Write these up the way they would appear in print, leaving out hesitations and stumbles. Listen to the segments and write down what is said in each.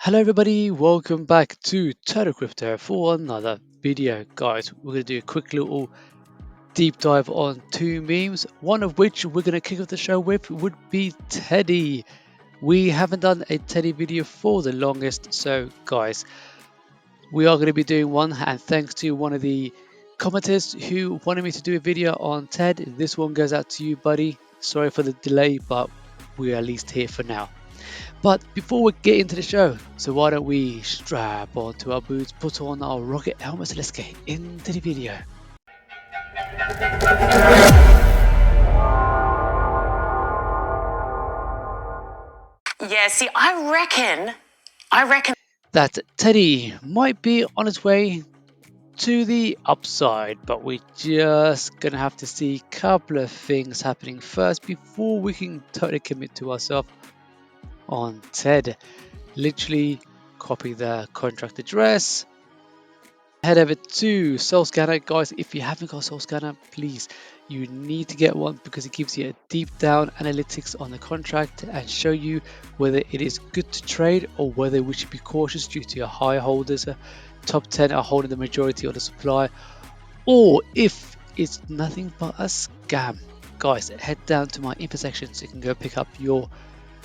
Hello everybody, welcome back to Total Crypto for another video. Guys, we're going to do a quick little deep dive on two memes, one of which we're going to kick off the show with would be Teddy. We haven't done a Teddy video for the longest, so guys, we are going to be doing one, and thanks to one of the commenters who wanted me to do a video on Ted, this one goes out to you, buddy. Sorry for the delay, but we're at least here for now. But before we get into the show, so why don't we strap onto our boots, put on our rocket helmets, let's get into the video. Yeah, see, I reckon that Teddy might be on his way to the upside, but we're just gonna have to see a couple of things happening first before we can totally commit to ourselves on Ted. Literally copy the contract address, head over to SoulScanner. Guys, if you haven't got SoulScanner, please, you need to get one because it gives you a deep down analytics on the contract and show you whether it is good to trade or whether we should be cautious due to your high holders. Top 10 are holding the majority of the supply, or if it's nothing but a scam. Guys, head down to my info section so you can go pick up your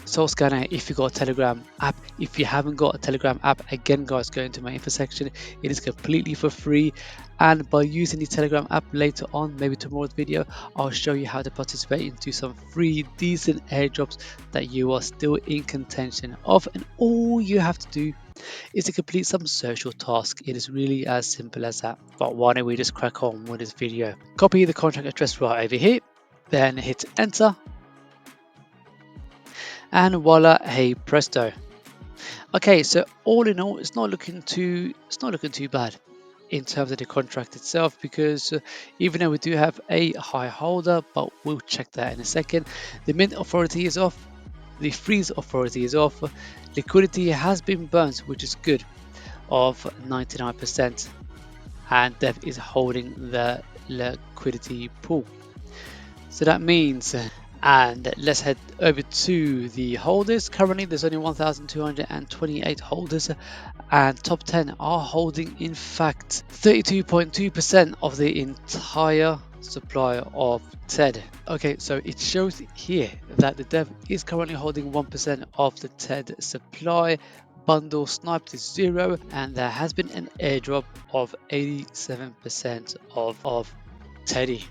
SoulScanner if you got a Telegram app. If you haven't got a Telegram app, again guys, go into my info section. It is completely for free, and by using the Telegram app later on, maybe tomorrow's video, I'll show you how to participate into some free decent airdrops that you are still in contention of, and all you have to do is to complete some social task. It is really as simple as that. But why don't we just crack on with this video. Copy the contract address right over here, then hit enter, and voila, hey presto. Okay, so all in all, it's not looking too bad in terms of the contract itself, because even though we do have a high holder, but we'll check that in a second. The mint authority is off, the freeze authority is off, liquidity has been burnt, which is good, of 99%, and Dev is holding the liquidity pool. So that means, and let's head over to the holders. Currently there's only 1,228 holders, and top 10 are holding in fact 32.2% of the entire supply of TED. Okay, so it shows here that the dev is currently holding 1% of the TED supply. Bundle sniped is 0, and there has been an airdrop of 87% of Teddy.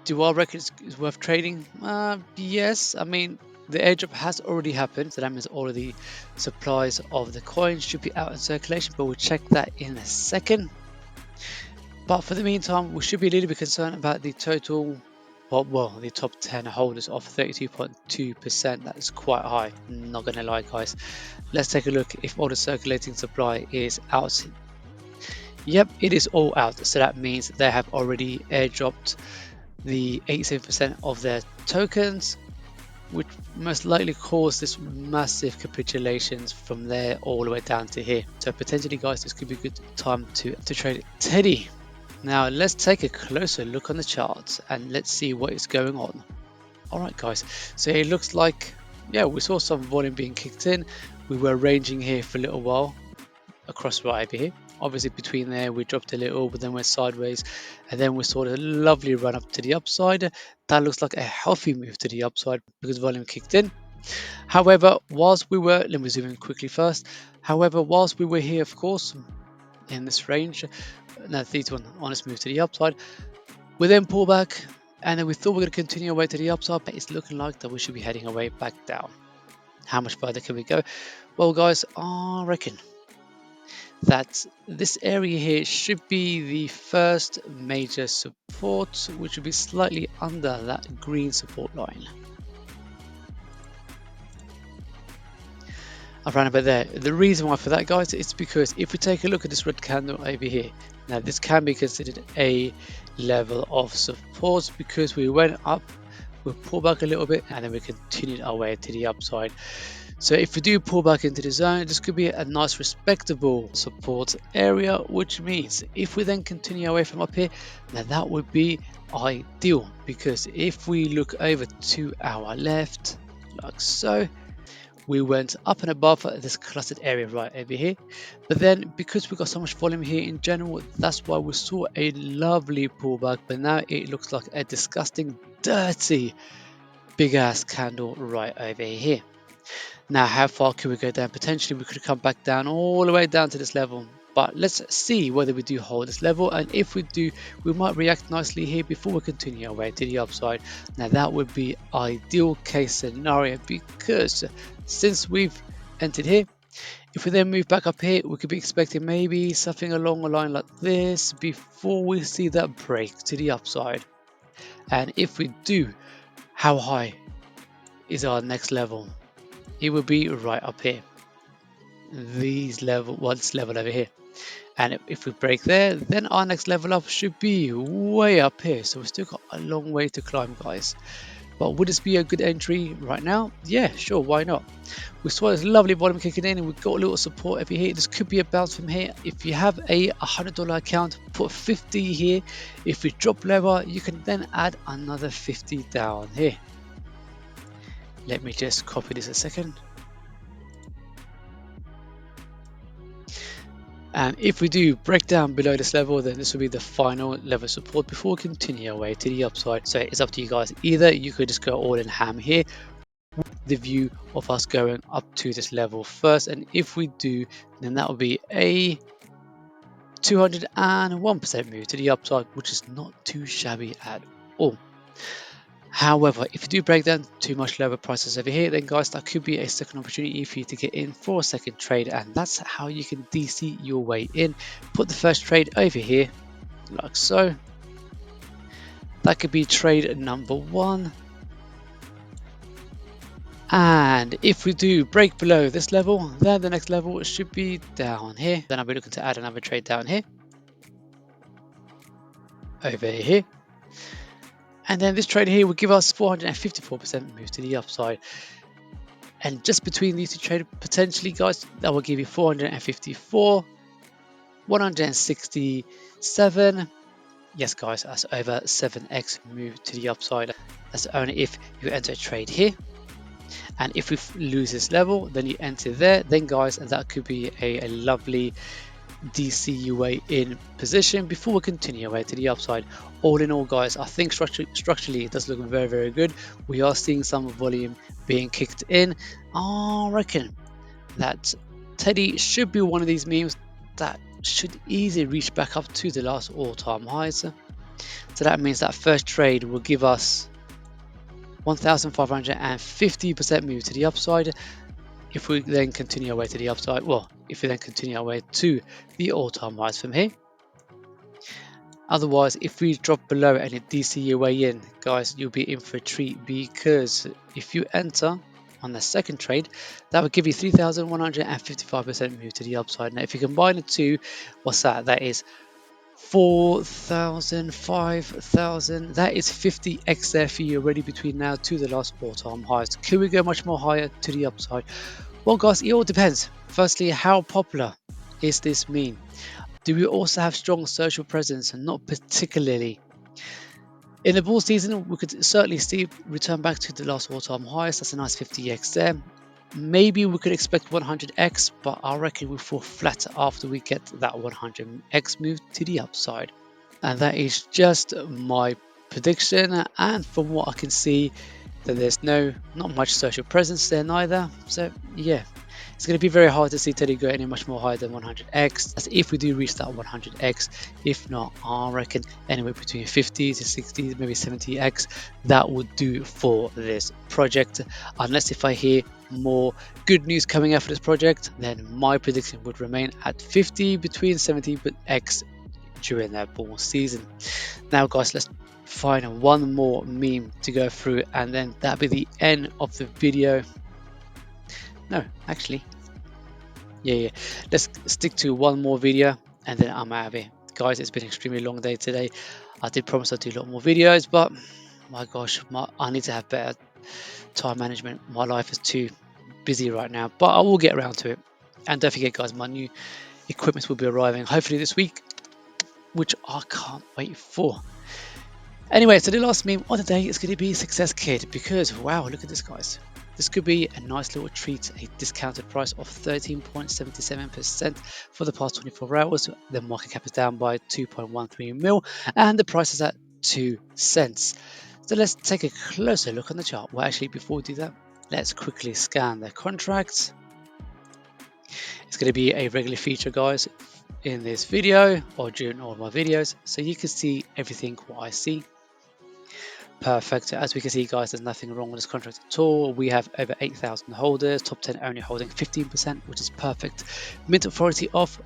Do I reckon it's worth trading? Yes. I mean, the airdrop has already happened, so that means all of the supplies of the coins should be out in circulation, but we'll check that in a second. But for the meantime, we should be a little bit concerned about the total, well, the top 10 holders of 32.2%. That is quite high, not gonna lie guys. Let's take a look if all the circulating supply is out. Yep, it is all out, so that means they have already airdropped the 87% of their tokens, which most likely caused this massive capitulations from there all the way down to here. So potentially guys, this could be a good time to trade Teddy. Now let's take a closer look on the charts and let's see what is going on. Alright guys, so it looks like, yeah, we saw some volume being kicked in. We were ranging here for a little while across right over here. Obviously between there we dropped a little, but then went sideways, and then we saw a lovely run up to the upside. That looks like a healthy move to the upside because volume kicked in. However, whilst we were, let me zoom in quickly first. However, whilst we were here, of course, in this range, now these one honest move to the upside, we then pull back, and then we thought we were going to continue our way to the upside, but it's looking like that we should be heading our way back down. How much further can we go? Well guys, I reckon that this area here should be the first major support, which will be slightly under that green support line. Around about there. The reason why for that guys is because if we take a look at this red candle over here, now this can be considered a level of support because we went up, we pulled back a little bit, and then we continued our way to the upside. So if we do pull back into the zone, this could be a nice respectable support area, which means if we then continue away from up here, now that would be ideal, because if we look over to our left like so, we went up and above this clustered area right over here, but then because we got so much volume here in general, that's why we saw a lovely pullback, but now it looks like a disgusting dirty big ass candle right over here. Now how far could we go down? Potentially we could come back down all the way down to this level, but let's see whether we do hold this level, and if we do, we might react nicely here before we continue our way to the upside. Now that would be ideal case scenario, because since we've entered here, if we then move back up here, we could be expecting maybe something along a line like this before we see that break to the upside. And if we do, how high is our next level? It will be right up here, this level over here. And if we break there, then our next level up should be way up here. So we've still got a long way to climb, guys. But would this be a good entry right now? Yeah, sure, why not? We saw this lovely volume kicking in, and we've got a little support over here. This could be a bounce from here. If you have a $100 account, put 50 here. If we drop lower, you can then add another 50 down here. Let me just copy this a second. And if we do break down below this level, then this will be the final level of support before we continue our way to the upside. So it's up to you guys. Either you could just go all in ham here with the view of us going up to this level first, and if we do, then that will be a 201% move to the upside, which is not too shabby at all. However, if you do break down too much lower prices over here, then guys, that could be a second opportunity for you to get in for a second trade, and that's how you can DC your way in. Put the first trade over here, like so. That could be trade number 1. And if we do break below this level, then the next level should be down here. Then I'll be looking to add another trade down here, over here. And then this trade here will give us 454% move to the upside. And just between these two trades, potentially, guys, that will give you 454, 167. Yes, guys, that's over 7x move to the upside. That's only if you enter a trade here. And if we lose this level, then you enter there. Then, guys, and that could be a lovely DC UA in position before we continue away to the upside. All in all, guys, I think structurally it does look very, very good. We are seeing some volume being kicked in. I reckon that Teddy should be one of these memes that should easily reach back up to the last all-time highs. So that means that first trade will give us 1,550% move to the upside. If we then continue our way to the upside, well, if we then continue our way to the all-time highs from here. Otherwise, if we drop below and it DC your way in, guys, you'll be in for a treat, because if you enter on the second trade, that would give you 3,155% move to the upside. Now, if you combine the two, what's that? That is 4,000, 5,000. That is 50x there for you already between now to the last all-time highs. Can we go much more higher to the upside? Well, guys, it all depends. Firstly, how popular is this meme? Do we also have strong social presence? Not particularly. In the bull season, we could certainly see return back to the last all-time highs. That's a nice 50x there. Maybe we could expect 100x, but I reckon we'll fall flat after we get that 100x move to the upside. And that is just my prediction, and from what I can see, that there's not much social presence there neither. So yeah, it's going to be very hard to see Teddy go any much more higher than 100x. That's if we do reach that 100x. If not, I reckon anywhere between 50 to 60, maybe 70x, that would do for this project. Unless if I hear more good news coming out for this project, then my prediction would remain at 50 between 70x during that bull season. Now, guys, let's find one more meme to go through, and then that'll be the end of the video. No, actually, yeah, let's stick to one more video and then I'm out of here. Guys, it's been an extremely long day today. I did promise I'd do a lot more videos, but my gosh, I need to have better time management. My life is too busy right now, but I will get around to it. And don't forget, guys, my new equipment will be arriving hopefully this week, which I can't wait for. Anyway, so the last meme of the day is going to be Success Kid, because wow, look at this, guys. This could be a nice little treat, a discounted price of 13.77% for the past 24 hours. The market cap is down by 2.13 mil and the price is at 2 cents. So let's take a closer look on the chart. Well, actually, before we do that, let's quickly scan the contracts. It's going to be a regular feature, guys, in this video or during all my videos, so you can see everything what I see. Perfect. As we can see, guys, there's nothing wrong with this contract at all. We have over 8,000 holders, top 10 only holding 15%, which is perfect. Mint authority off,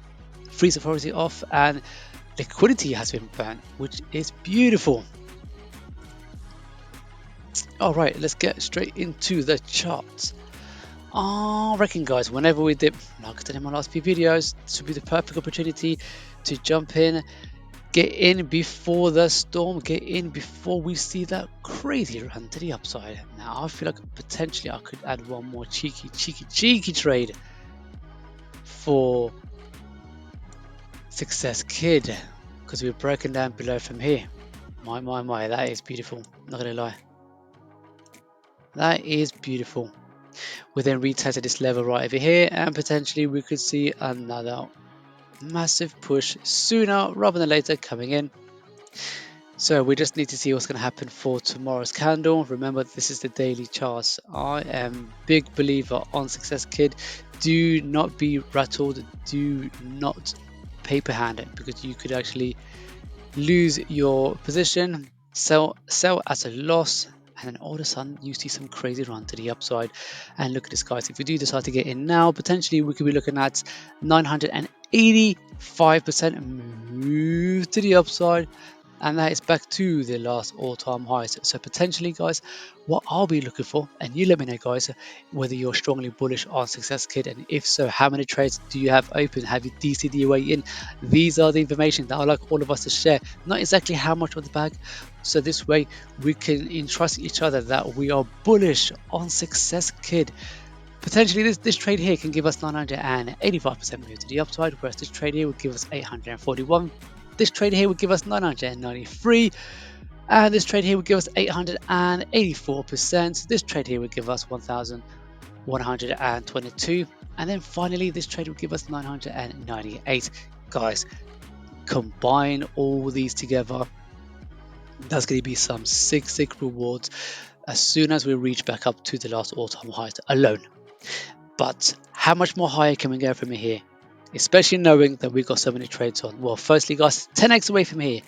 freeze authority off, and liquidity has been burnt, which is beautiful. All right, let's get straight into the charts. I reckon, guys, whenever we dip, like I said in my last few videos, this would be the perfect opportunity to jump in, get in before the storm, get in before we see that crazy run to the upside. Now, I feel like potentially I could add one more cheeky trade for Success Kid, because we're broken down below from here. My, that is beautiful. Not gonna lie. That is beautiful. We then retested this level right over here, and potentially we could see another massive push sooner rather than later coming in. So we just need to see what's going to happen for tomorrow's candle. Remember, this is the daily charts. I am big believer on Success Kid. Do not be rattled. Do not paper hand it, because you could actually lose your position, sell at a loss, and then all of a sudden you see some crazy run to the upside. And look at this, guys. If we do decide to get in now, potentially we could be looking at 985% move to the upside, and that is back to the last all-time highs. So potentially, guys, what I'll be looking for, and you let me know, guys, whether you're strongly bullish on Success Kid, and if so, how many trades do you have open? Have you DC'd your way in? These are the information that I like all of us to share, not exactly how much of the bag, so this way we can entrust each other that we are bullish on Success Kid. Potentially this trade here can give us 985% move to the upside, whereas this trade here would give us 841. This trade here would give us 993, and this trade here would give us 884%. This trade here would give us 1,122, and then finally this trade would give us 998. Guys, combine all these together, that's going to be some sick rewards as soon as we reach back up to the last all-time highs alone. But how much more higher can we go from here? Especially knowing that we've got so many trades on. Well, firstly, guys, 10x away from here,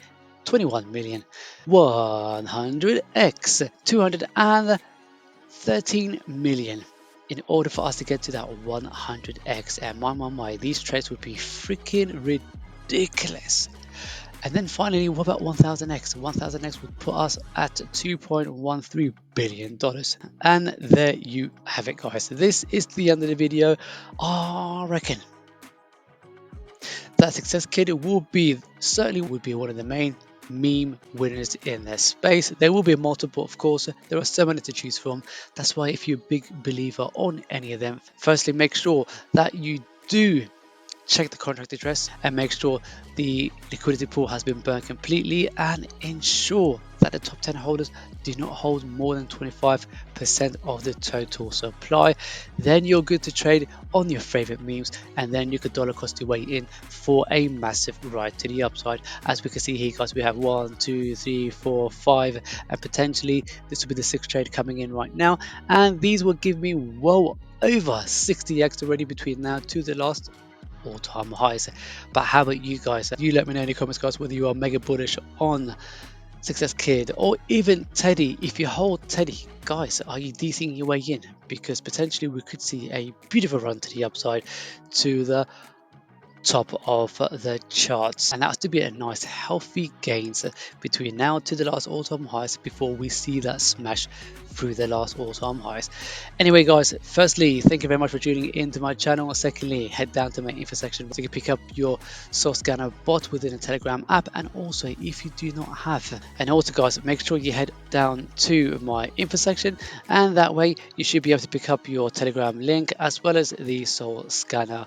21 million, 100x, 213 million. In order for us to get to that 100x, and my, these trades would be freaking ridiculous. And then finally, what about 1000x? 1000x would put us at $2.13 billion. And there you have it, guys. This is the end of the video. I reckon that Success Kid certainly would be one of the main meme winners in their space. There will be multiple, of course. There are so many to choose from. That's why if you're a big believer on any of them, firstly, make sure that you do check the contract address and make sure the liquidity pool has been burned completely, and ensure that the top 10 holders do not hold more than 25% of the total supply. Then you're good to trade on your favorite memes, and then you could dollar cost your way in for a massive ride to the upside. As we can see here, guys, we have 1 2 3 4 5, and potentially this will be the 6th trade coming in right now, and these will give me well over 60x already between now to the last all-time highs. But how about you guys? You let me know in the comments, guys, whether you are mega bullish on Success Kid or even Teddy. If you hold Teddy, guys, are you DCing your way in? Because potentially we could see a beautiful run to the upside to the top of the charts, and that's to be a nice healthy gains between now to the last all-time highs before we see that smash through the last all-time highs. Anyway, guys, firstly, thank you very much for tuning into my channel. Secondly, head down to my info section so you can pick up your soul scanner bot within a Telegram app, and also if you do not have, and also, guys, make sure you head down to my info section, and that way you should be able to pick up your Telegram link as well as the soul scanner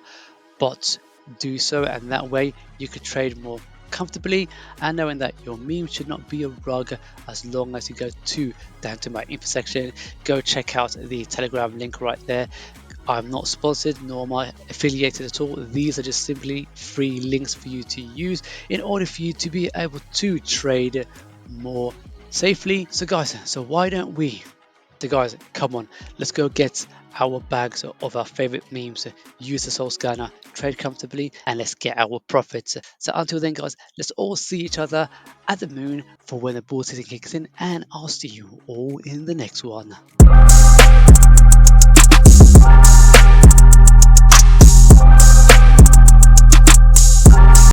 bot. Do so, and that way you could trade more comfortably, and knowing that your meme should not be a rug as long as you go to down to my info section. Go check out the Telegram link right there. I'm not sponsored nor am I affiliated at all. These are just simply free links for you to use in order for you to be able to trade more safely. So guys, why don't we? So guys, come on, let's go get our bags of our favorite memes, use the soul scanner, trade comfortably, and let's get our profits. So until then guys, let's all see each other at the moon for when the bull season kicks in, and I'll see you all in the next one.